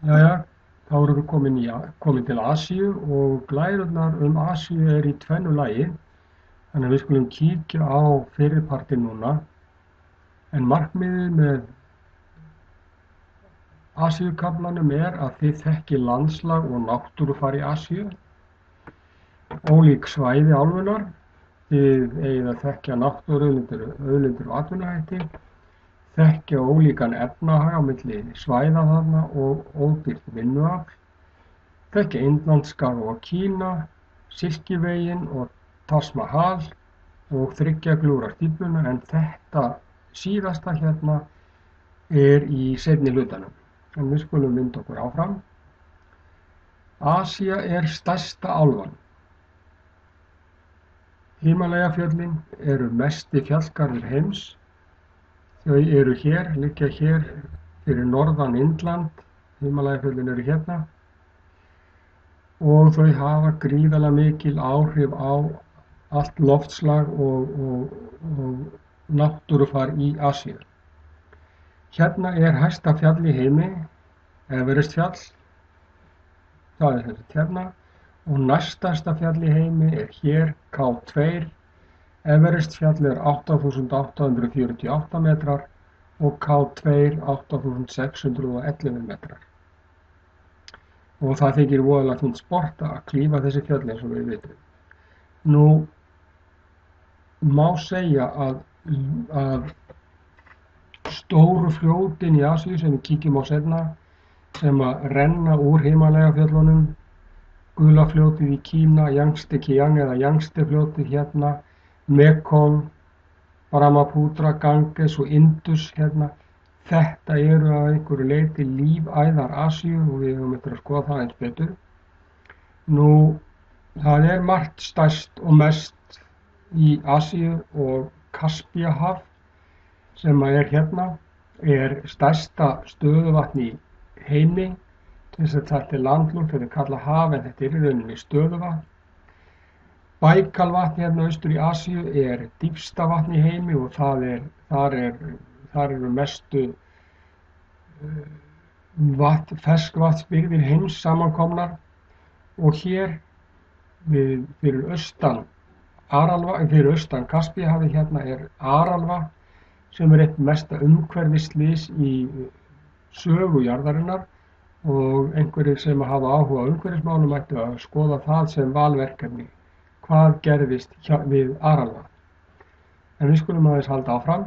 Jæja, þá erum við komin til Asíu og glærurnar Asíu í tvennu lagi. Þannig að við skulum kíkja á fyrripartinn núna. En markmiðið með Asíukaflanum að þið þekkið landslag og náttúrufar í Asíu. Ólík svæði álfunnar. Þið eigið að þekkja náttúruauðlindir og atvinnuhætti. Þekkja ólíkan efnahag á milli svæða þarna og ódýrt vinnuafl. Þekkja Indlandsskaga og Kína, Silkiveginn og Taj Mahal og þriggja gljúfra stífluna, en þetta síðasta hérna í seinni hlutanum. En við skulum vinda okkur áfram. Asía stærsta álfan. Himalajafjöllin eru mesti fjallgarður heims. Þau eru liggja hér fyrir norðan Indland, Himalajafjöllin eru hérna, og þau hafa gríðarlega mikil áhrif á allt loftslag og náttúrufar í Asíu. Hérna hæsta fjall í heimi, Everestfjall, það þessi hérna, og næststærsta fjall í heimi hér, K2. Everestfjall 8.848 metrar og K2 8.611 metrar. Og það þykir voðalega fínt sport að klífa þessi fjöll eins og við vitum. Nú má segja að stóru fljótin í Asíu sem við kíkjum á seinna, sem að renna úr Himalajafjöllunum, Gulafljótið í Kína, Yangtze-Kiang eða Yangtze-fljótið hérna, Mekong, Brahmaputra, Ganges og Indus hérna. Þetta eru að einhverju leyti lífæðar Asíu og við höfum eftir að skoða það eins betur. Nú, það margt stærst og mest í Asíu, og Kaspíahaf sem hérna stærsta stöðuvatn í heimi. Þetta landlukt, þetta kallað haf, en þetta í rauninni stöðuvatn. Baikalvatn hérna austur í Asíu dýpsta vatn í heimi og þar eru mestu ferskvatnsbirgðir heims samankomnar, og hér fyrir austan Kaspíahafið hérna Aralvatn sem eitt mesta umhverfisslys í sögu jarðarinnar, og einhverjir sem hafa áhuga á umhverfismálum ættu að skoða það sem valverkefni. Hvað gerðist við Aralvatn? En við skulum aðeins halda áfram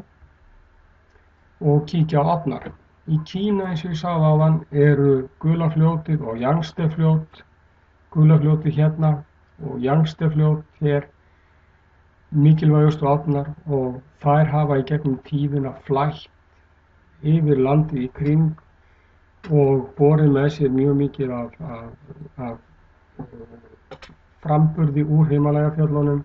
og kíkja á ofnar. Í Kína, eins og ég sagði áðan, eru Gulafljótið og Yangtze-fljót. Gulafljótið hérna og Yangtze-fljót hér mikilvægustu ofnar, og þær hafa í gegnum tíðina flætt yfir landið í kring og borið með sér mjög mikið af framburði úr Himalajafjöllunum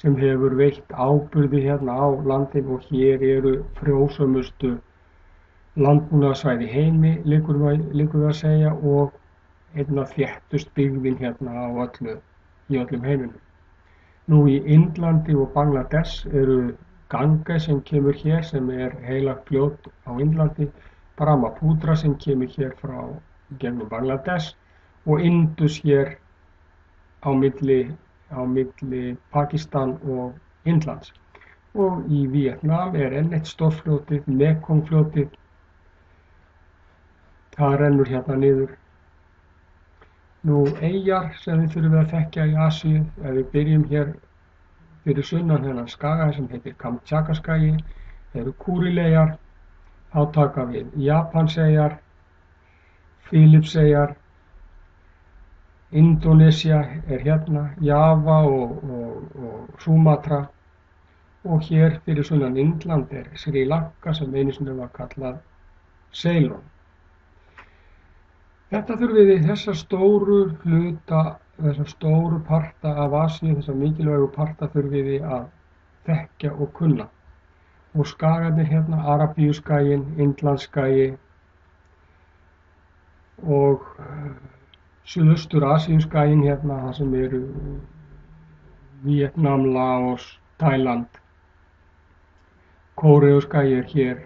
sem hefur veitt áburði hérna á landin, og hér eru frjósömustu landbúnaðarsvæði í heimi, liggur við að segja, og einna þéttust byggðin hérna í öllum heiminum. Nú í Indlandi og Bangladesh eru Ganges sem kemur hér, sem heilagt fljót á Indlandi, Brahmaputra sem kemur hér frá gegnum Bangladesh, og Indus hér á milli Pakistan og Indlands. Og í Víetnam enn eitt stórfljótið, Mekongfljótið. Það rennur hérna niður. Nú, eyjar sem við þurfum að þekkja í Asíu, ef við byrjum hér fyrir sunnan þennan skaga sem heitir Kamtjatkaskagi, eru Kúrileyjar, þá taka við Japanseyjar, Filippseyjar, Indónesía hérna, Java og Sumatra, og hér fyrir sunnan Indland Sri Lanka sem einu sinni var kallað Ceylon. Þetta þurfum við þessa stóru parta af Asíu, þessa mikilvægu parta þurfum við að þekkja og kunna. Og skagarnir hérna, Arabíuskaginn, Indlandsskagi og Suðaustur-Asíuskaginn hérna, það sem eru Víetnam, Laos, Tæland, Kóreuskagi hér.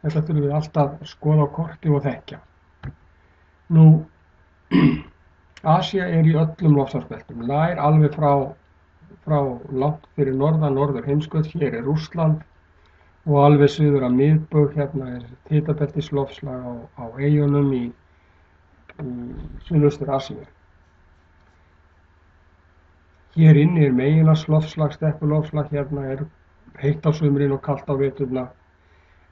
Þetta þurfum við alltaf skoða á korti og þekkja. Nú, Asía í öllum loftslagsbeltum, nær alveg frá langt fyrir norðan norðurheimskaut, hér Rússland og alveg suður að miðbaug, hérna hitabeltisloftslag á eyjunum í Suðaustur-Asíu. Hér inni meginlandsloftslag, steppuloftslag, hérna heitt á sumrin og kalt á veturna.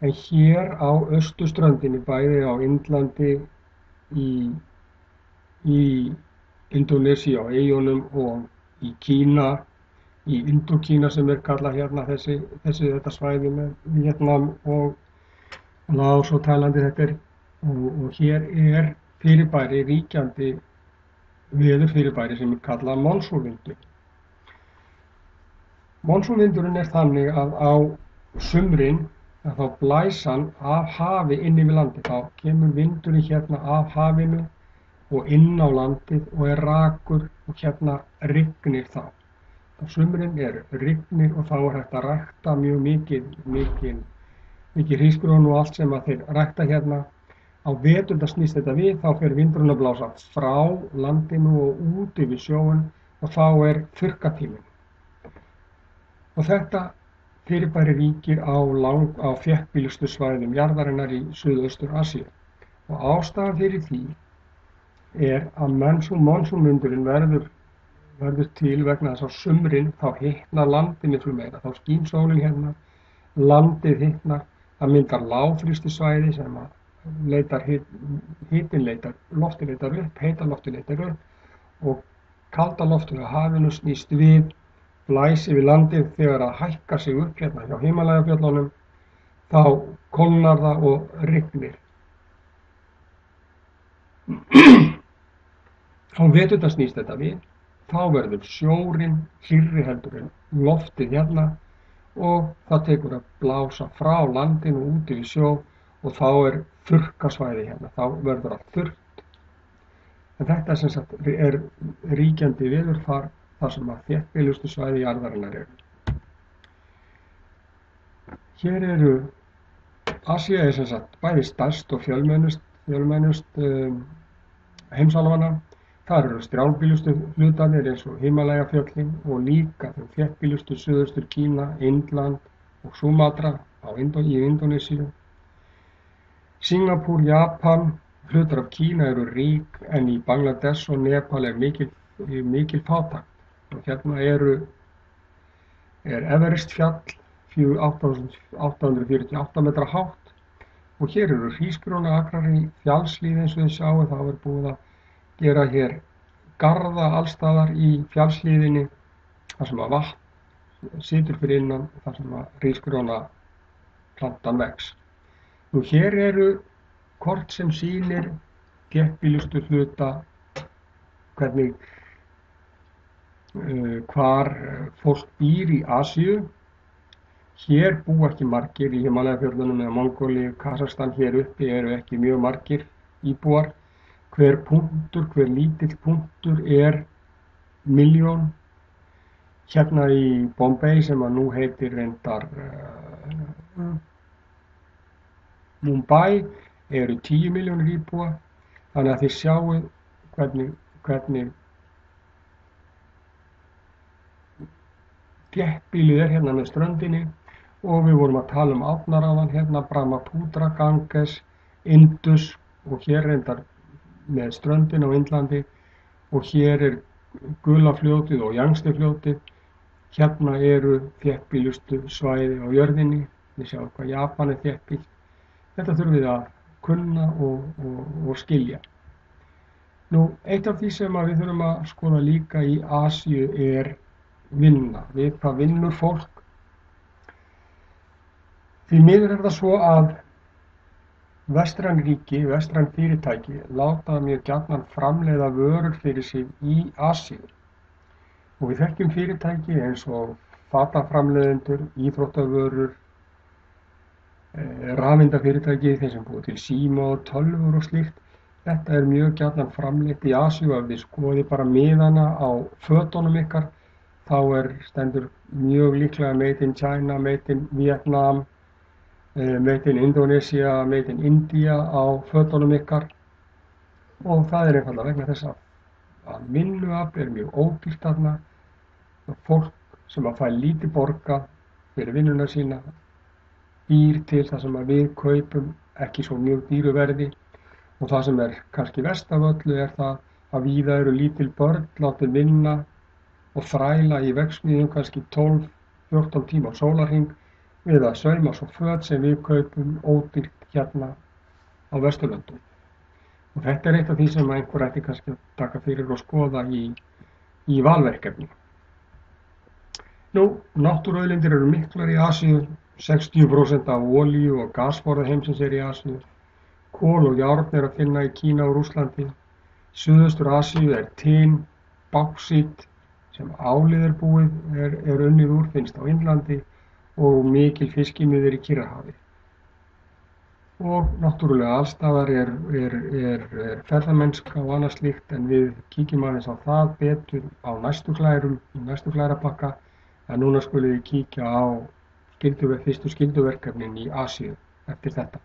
En hér á austurströndinni, bæði á Indlandi, í Indónesíu á eyjunum og í Kína, í Indókína sem kallað hérna þetta svæði með Víetnam og Laos og Tælandi, og hér fyrirbæri, ríkjandi veðurfyrirbæri sem kallað monsúnvindur. Monsúnvindurinn þannig að á sumrin að þá blæs hann af hafi inn yfir landið. Þá kemur vindurinn hérna af hafinu og inn á landið og rakur og hérna rignir þá. Á sumrin rignir og þá hægt að rækta mjög mikið hrísgrjón og allt sem að þeir rækta hérna. Á veturna snýst þetta við, þá fer vindurinn að blása frá landinu og út yfir sjóinn og þá þurrkatíminn. Og þetta fyrirbæri ríkir á þéttbýlustu svæðum jarðarinnar í Suðaustur-Asíu. Og ástæðan fyrir því að monsúnvindurinn verður til vegna þess að á sumrin þá hitnar landið miklu meira. Þá skín sólin hérna, landið hitnar, það myndar lágþrýstisvæði sem að hitinn leitar, loftið leitar upp, heita loftið leitar upp og kalda loftið á hafinu snýst við, blæs yfir landið þegar það hækkar sig upp hérna hjá Himalajafjöllunum, þá kólnar það og rignir. Á veturna snýst þetta við, þá verður sjórinn hlýrri heldur en loftið hérna og það tekur að blása frá landinu út yfir sjó og þá þurrkasvæði hérna, þá verður allt þurrt. En þetta sem sagt ríkjandi veðurfar þar sem að þéttbýlustu svæði jarðarinnar eru. Hér Asía sem sagt bæði stærst og fjölmennust heimsálfanna. Þar eru strjálbýlustu hlutarnir eins og Himalajafjöllin og líka þau þéttbýlustu Suðaustur Kína, Indland og Sumatra í Indónesíu. Singapúr, Japan, hlutar af Kína eru rík en í Bangladesh og Nepal mikil fátækt. Og hérna Everest fjall 848 metra hátt og hér eru hrísgrjónaakrar í fjallshlíð eins og þið sjáu. Það búið að gera hér garða allstaðar í fjallshlíðinni þar sem að vatn situr fyrir innan, þar sem að hrísgrjónaplantan vex. Nú hér kort sem sýnir þéttbýlustu hluta, hvar fólk býr í Asíu. Hér búa ekki margir í Himalajafjöllunum eða Mongólíu, Kasakstan, hér uppi ekki mjög margir íbúar. Hver lítill punktur milljón. Hérna í Bombay sem að nú heitir reyndar Mumbai 10 milljónir íbúa. Þannig að þið sjáu hvernig þéttbýlið hérna með ströndinni og við vorum að tala árnar áðan hérna, Brahmaputra, Ganges, Indus og hér reyndar með ströndin á Indlandi og hér Gulafljótið og Yangtze-fljótið. Hérna þéttbýlustu svæði á jörðinni. Við sjáum hvað Japan þéttbýlt. Þetta þurfum við að kunna og skilja. Nú, eitt af því sem við þurfum að skoða líka í Asíu vinna. Við hvað vinnur fólk. Því miður það svo að vestræn ríki, vestræn fyrirtæki láta mjög gjarnan framleiða vörur fyrir sig í Asíu. Og við þekkjum fyrirtæki eins og fataframleiðendur, íþróttavörur, rafeindafyrirtæki, þeir sem búið til síma og tölvur og slíkt. Þetta mjög gjarnan framleitt í Asíu. Ef þið skoðið bara miðana á fötunum ykkar, þá stendur mjög líklega Made in China, Made in Vietnam, Made in Indonesia, Made in India á fötunum ykkar. og það einfaldlega vegna þess að vinnuafl mjög ódýrt þarna og fólk sem fær lítið borgað fyrir vinnuna sína býr til það sem við kaupum ekki svo mjög dýru verði og það sem kannski verst af öllu það að víða eru lítil börn látin vinna og þræla í verksmiðjum kannski 12-14 tíma á sólarhring við að sauma svo föt sem við kaupum ódýrt hérna á Vesturlöndum. Og þetta eitt af því sem einhver ætti kannski að taka fyrir og skoða í valverkefni. Nú, náttúruauðlindir eru miklar í Asíu, 60% af olíu og gasforða heimsins í Asíu. Kol og járn að finna í Kína og Rússlandi. Í Suðaustur Asíu tin, báxít sem álið búið unnið úr finnst á Indlandi og mikil fiskimiðir í Kyrrahafi. Og náttúrulega allstaðar ferðamennska og annað slíkt en við kíkjum aðeins á það betur á næstu klærum, í næstu klærapakka en núna skulum við kíkja á fyrstu skylduverkefnin í Asíu eftir þetta.